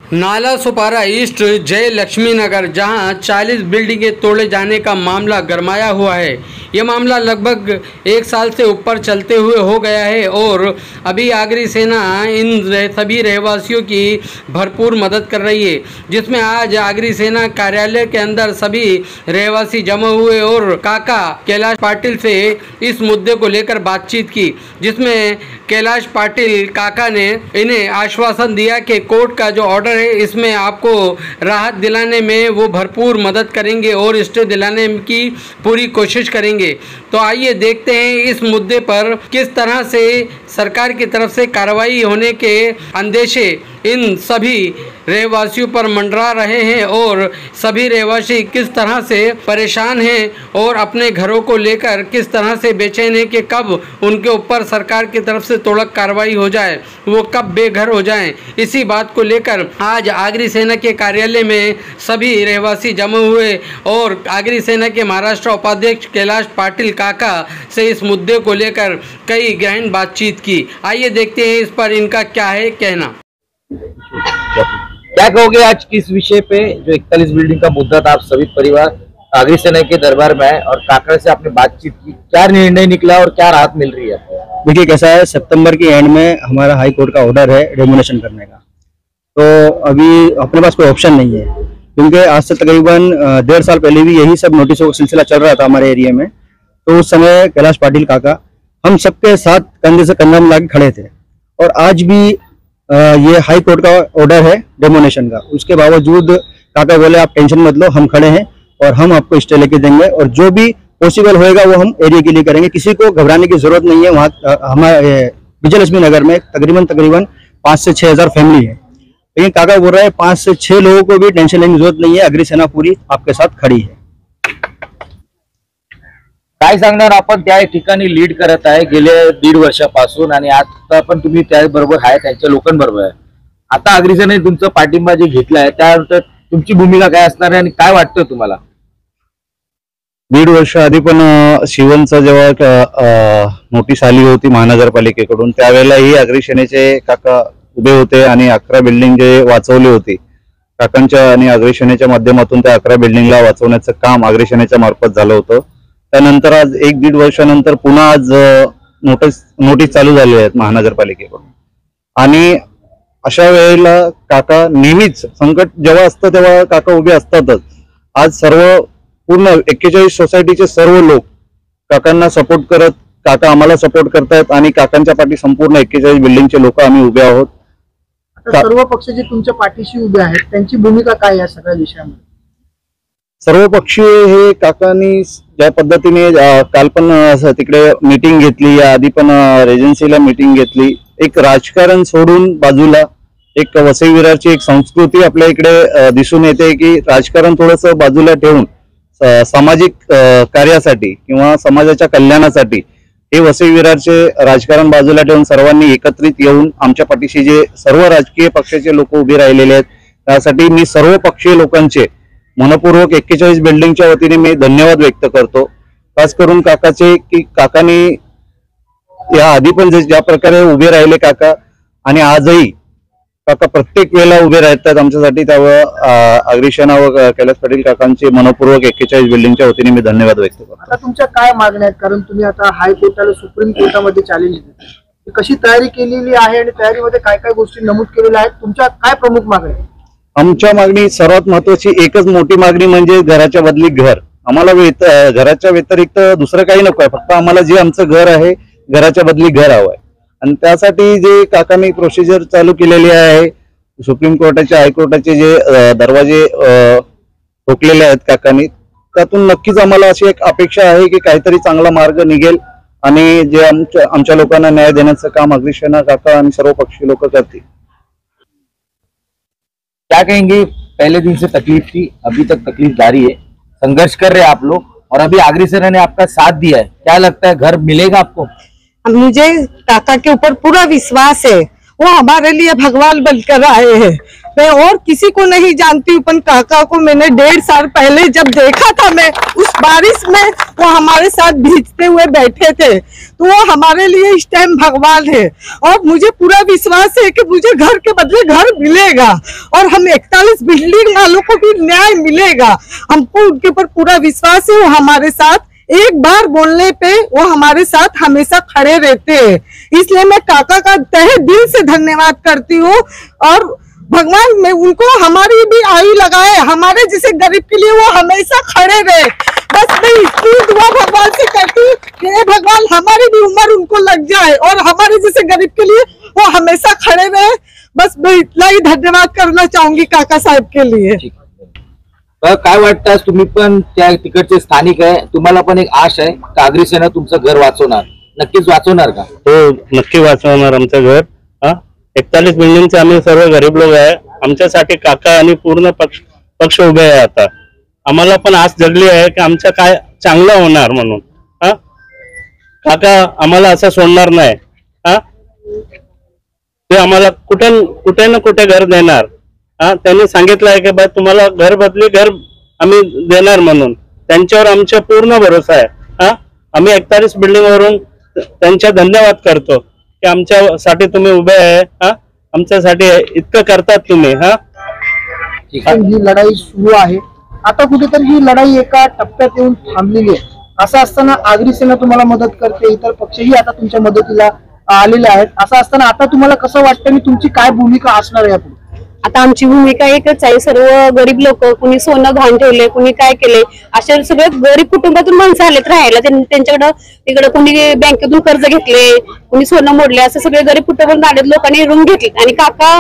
नाला सुपारा ईस्ट जय लक्ष्मी नगर, जहां 40 बिल्डिंगें तोड़े जाने का मामला गरमाया हुआ है। ये मामला लगभग 1 साल से ऊपर चलते हुए हो गया है और अभी आगरी सेना इन सभी रहवासियों की भरपूर मदद कर रही है, जिसमें आज आगरी सेना कार्यालय के अंदर सभी रहवासी जमा हुए और काका कैलाश पाटिल से इस मुद्दे को लेकर बातचीत की, जिसमें कैलाश पाटिल काका ने इन्हें आश्वासन दिया कि कोर्ट का जो ऑर्डर है इसमें आपको राहत दिलाने में वो भरपूर मदद करेंगे और स्टे दिलाने की पूरी कोशिश करेंगे। तो आइए देखते हैं इस मुद्दे पर किस तरह से सरकार की तरफ से कार्रवाई होने के अंदेशे इन सभी रहवासियों पर मंडरा रहे हैं और सभी रहवासी किस तरह से परेशान हैं और अपने घरों को लेकर किस तरह से बेचैन हैं कि कब उनके ऊपर सरकार की तरफ से तोड़क कार्रवाई हो जाए, वो कब बेघर हो जाएं। इसी बात को लेकर आज आगरी सेना के कार्यालय में सभी रहवासी जमा हुए और आगरी सेना के महाराष्ट्र उपाध्यक्ष कैलाश पाटिल काका से इस मुद्दे को लेकर कई गहन बातचीत की। आइए देखते हैं इस पर इनका क्या है कहना। क्या कहोगे आज किस विषय पे जो 41 बिल्डिंग का मुद्दा था, आप सभी परिवार आगरी सेना के दरबार में आए और काका से आपने बातचीत की, क्या निर्णय निकला और क्या राहत मिल रही है? देखिए कैसा है, सितंबर की एंड में हमारा हाई कोर्ट का ऑर्डर है डेमोलिशन करने का, तो अभी अपने पास कोई ऑप्शन नहीं है, क्योंकि आज से तकरीबन 1.5 साल पहले भी यही सब नोटिसों का सिलसिला चल रहा था हमारे एरिया में। तो उस समय कैलाश पाटिल काका हम सबके साथ कंधे से कंधा मिला के खड़े थे और आज भी ये हाई कोर्ट का ऑर्डर है डेमोलिशन का, उसके बावजूद काका बोले आप टेंशन मत लो, हम खड़े हैं और हम आपको स्टे लेके देंगे और जो भी पॉसिबल होएगा वो हम एरिया के लिए करेंगे। किसी को घबराने की जरूरत नहीं है। वहाँ हमारे विजय लक्ष्मी नगर में तकरीबन 5 से 6 हजार फैमिली है, लेकिन काका बोल रहे हैं 5 से 6 लोगों को भी टेंशन लेने की जरूरत नहीं है, आगरी सेना पूरी आपके साथ खड़ी है। काय सांगणार, आपण त्या ठिकाणी लीड करत आहे गेले 1.5 वर्षापासून आणि आता पण तुम्ही त्याबरोबर आहे, त्यांच्या लोकांबरोबर आहे। आता आगरी सेनेने तुमचा पाठिंबा जे घेतला आहे त्यानंतर तुमची भूमिका काय असणार आहे आणि काय वाटतं तुम्हाला? 1.5 वर्ष आधी पण शिवनचा जेव्हा नोटीस आली होती महानगरपालिकेकडून, त्यावेळेलाही आगरी सेनेचे काका उभे होते आणि 11 बिल्डिंग जे वाचवली होती काकांच्या आणि आगरी सेनेच्या माध्यमातून त्या 11 बिल्डिंगला वाचवण्याचं काम आगरी सेनेच्या मार्फत झालं होतं। त्यानंतर आज 1-1.5 वर्षानंतर पुन्हा आज नोटीस चालू झाली आहेत महानगरपालिकेकडून आणि अशा वेळेला काका नेहमीच संकट जेव्हा असतं तेव्हा काका उभे असतातच। आज सर्व पूर्ण 41 सोसायटीचे सर्व लोक काकांना सपोर्ट करत, काका आम्हाला सपोर्ट करतायत आणि काकांच्या पाठी संपूर्ण 41 बिल्डिंगचे लोक आम्ही उभे आहोत। सर्व पक्ष जे तुमच्या पाठीशी उभे आहेत त्यांची भूमिका काय या सगळ्या विषयामध्ये? सर्व पक्षीय हे काकांनी ज्या पद्धतीने काल पण तिकडे मीटिंग घेतली, या आधी पण रेजन्सीला मीटिंग घेतली, एक राजकारण सोडून बाजूला एक वसई विरारची एक संस्कृती आपल्या इकडे दिसून येते की राजकारण थोडंसं बाजूला ठेवून सामाजिक कार्यासाठी किंवा समाजाच्या कल्याणासाठी हे वसई विरारचे राजकारण बाजूला ठेवून सर्वांनी एकत्रित येऊन आमच्या पाठीशी जे सर्व राजकीय पक्षाचे लोक उभे राहिलेले आहेत त्यासाठी मी सर्व पक्षीय लोकांचे मनपूर्वक 41 बिल्डिंगच्या वतीने मी धन्यवाद व्यक्त करतो। खास करून काकाचे की काकांनी या आधी पण ज्या प्रकारे उभे राहिले काका आणि आजही काका प्रत्येक वेळेला उभे राहतात आमच्यासाठी, त्यामुळे आगरी सेना व कैलाश पाटील काकांचे मनपूर्वक 41 बिल्डिंगच्या वतीने मी धन्यवाद व्यक्त करतो। आता तुमच्या काय मागण्या आहेत, कारण तुम्ही आता हायकोर्टाला सुप्रीम कोर्टामध्ये चॅलेंज दिली, कशी तयारी केलेली आहे आणि तयारीमध्ये काय काय गोष्टी नमूद केलेल्या आहेत, तुमच्या काय प्रमुख मागण्या? आमच्या मागणी सर्वात महत्वाची एकच मोठी मागणी म्हणजे घराच्या बदली घर। आम्हाला घराच्या व्यतिरिक्त दुसरं काही नको आहे, फक्त आम्हाला जे आमचं घर आहे घराच्या बदली घर हवं आहे आणि त्यासाठी जे काकांनी प्रोसिजर चालू केलेली आहे, सुप्रीम कोर्टाचे हायकोर्टाचे जे दरवाजे ठोकलेले आहेत काकांनी, त्यातून नक्कीच आम्हाला अशी एक अपेक्षा आहे की काहीतरी चांगला मार्ग निघेल आणि जे आमच्या लोकांना न्याय देण्याचं काम आगरी सेना काका आणि सर्व पक्षी लोक करतील। क्या कहेंगे, पहले दिन से तकलीफ थी, अभी तक तकलीफ जारी है, संघर्ष कर रहे हैं आप लोग और अभी आगरी सेना ने आपका साथ दिया है, क्या लगता है घर मिलेगा आपको? मुझे काका के ऊपर पूरा विश्वास है, वो हमारे लिए भगवान बनकर आए हैं मैं और किसी को नहीं जानती हूँ, पर काका को मैंने 1.5 साल पहले जब देखा था, मैं उस बारिश में वो हमारे साथ भीजते हुए बैठे थे, तो वो हमारे लिए इस टाइम भगवान है। और मुझे पूरा विश्वास है कि मुझे घर के बदले घर मिलेगा और हम 41 बिल्डिंग वालों को भी न्याय मिलेगा। हमको उनके ऊपर पूरा विश्वास है, वो हमारे साथ एक बार बोलने पे वो हमारे साथ हमेशा खड़े रहते हैं। इसलिए मैं काका का तहे दिल से धन्यवाद करती हूँ और भगवान में उनको हमारी भी आयु लगाए, हमारे जैसे गरीब के लिए वो हमेशा खड़े रहे। बस मैं इतनी दुआ भगवान से करती हूँ कि हे भगवान हमारी भी उम्र उनको लग जाए और हमारे जैसे गरीब के लिए वो हमेशा खड़े रहे। बस मैं इतना ही धन्यवाद करना चाहूंगी काका साहेब के लिए। काय वाटतं, तुम्ही पण त्या तिकडचे स्थानिक आहे, तुम्हाला पण एक आश आहे का आगरी सेना तुमचं घर वाचवणार? नक्कीच वाचवणार का? हो, नक्की वाचवणार आमचं घर। 41 बिल्डिंगचे आम्ही सर्व गरीब लोक आहे, आमच्यासाठी काका आणि पूर्ण पक्ष उभे आहे। आता आम्हाला पण आस जगली आहे की आमचं काय चांगलं होणार म्हणून। काका आम्हाला असं सोडणार नाही, ते आम्हाला कुठे ना कुठे घर देणार। त्यांनी सांगितलं आहे की बा तुम्हाला घर बदली घर आम्ही देणार म्हणून, त्यांच्यावर आमचा पूर्ण भरोसा आहे। आम्ही 41 बिल्डिंग वरून त्यांचा धन्यवाद करतो की आमच्यासाठी तुम्ही उभे आहे, आमच्यासाठी इतकं करतात तुम्ही। ही लढाई सुरू आहे, आता कुठेतरी ही लढाई एका टप्प्यात येऊन थांबलेली आहे। असं असताना आगरी सेना तुम्हाला मदत करते, इतर पक्षही आता तुमच्या मदतीला आलेले आहेत। असं असताना आता तुम्हाला कसं वाटतं आणि तुमची काय भूमिका असणार आहे यापुढे? आता आमची भूमिका एकच आहे, सर्व गरीब लोक, कुणी सोनं घाण ठेवले, कुणी काय केले, अशा सगळे गरीब कुटुंबातून माणसं आलेत राहायला, त्यांच्याकडे तिकडे कुणी बँकेतून कर्ज घेतले, कुणी सोनं मोडले, असं सगळे गरीब कुटुंबातून आलेत लोकांनी रूम घेतली। आणि काका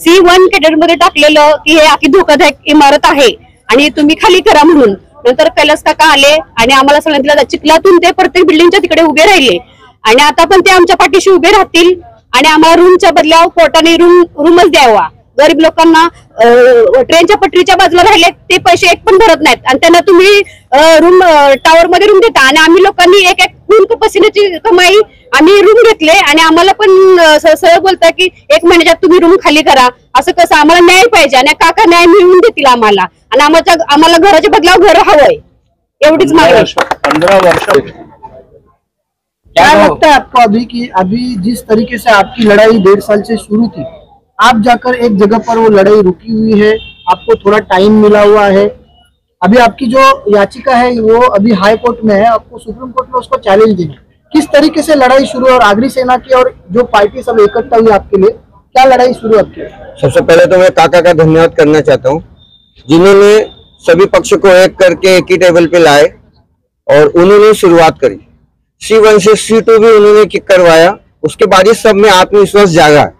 C1 कॅटेगरीमध्ये टाकलेलं की हे आखी धोकादायक इमारत आहे आणि तुम्ही खाली करा म्हणून। नंतर कैलास काका आले आणि आम्हाला सगळ्यांना चिखलातून ते प्रत्येक बिल्डिंगच्या तिकडे उभे राहिले आणि आता पण ते आमच्या पाठीशी उभे राहतील आणि आम्हाला रूमच्या बदल्यावर कोर्टाने रूमच द्यावा। गरीब लोकांना ट्रेनच्या पटरीच्या बाजूला राहिले ते पैसे एक पण भरत नाहीत आणि त्यांना तुम्ही रूम टावर मध्ये रूम देता आणि आम्ही लोकांनी एक खून पसीन्याची कमाई आम्ही रूम घेतले आणि आम्हाला पण सरळ बोलता की 1 महिन्याच्यात तुम्ही रूम खाली करा। असं कसं? आम्हाला न्याय पाहिजे आणि काका न्याय मिळवून देतील आम्हाला आणि आम्हाला घराच्या बदलावर घर हवंय, एवढीच मागणी। 15 वर्ष क्या लगता है आपको अभी जिस तरीके से आपकी लड़ाई 1.5 साल से शुरू थी, आप जाकर एक जगह पर वो लड़ाई रुकी हुई है, आपको थोड़ा टाइम मिला हुआ है, अभी आपकी जो याचिका है वो अभी हाई कोर्ट में है, आपको सुप्रीम कोर्ट में उसको चैलेंज देना, किस तरीके से लड़ाई शुरू है और आगरी सेना की और जो पार्टी सब इकट्ठा हुई आपके लिए, क्या लड़ाई शुरू आपकी? सबसे पहले तो मैं काका का धन्यवाद करना चाहता हूँ, जिन्होंने सभी पक्ष को एक करके एक ही टेबल पे लाए और उन्होंने शुरुआत करी। C1 से C2 भी उन्होंने करवाया, उसके बाद सब में आत्मविश्वास जागा।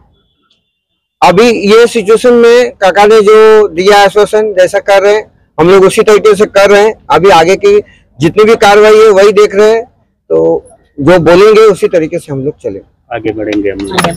अभी ये सिचुएशन में काका ने जो दिया आश्वासन जैसा कर रहे हैं, हम लोग उसी तरीके से कर रहे हैं। अभी आगे की जितनी भी कार्रवाई है वही देख रहे हैं, तो जो बोलेंगे उसी तरीके से हम लोग चले आगे बढ़ेंगे हम।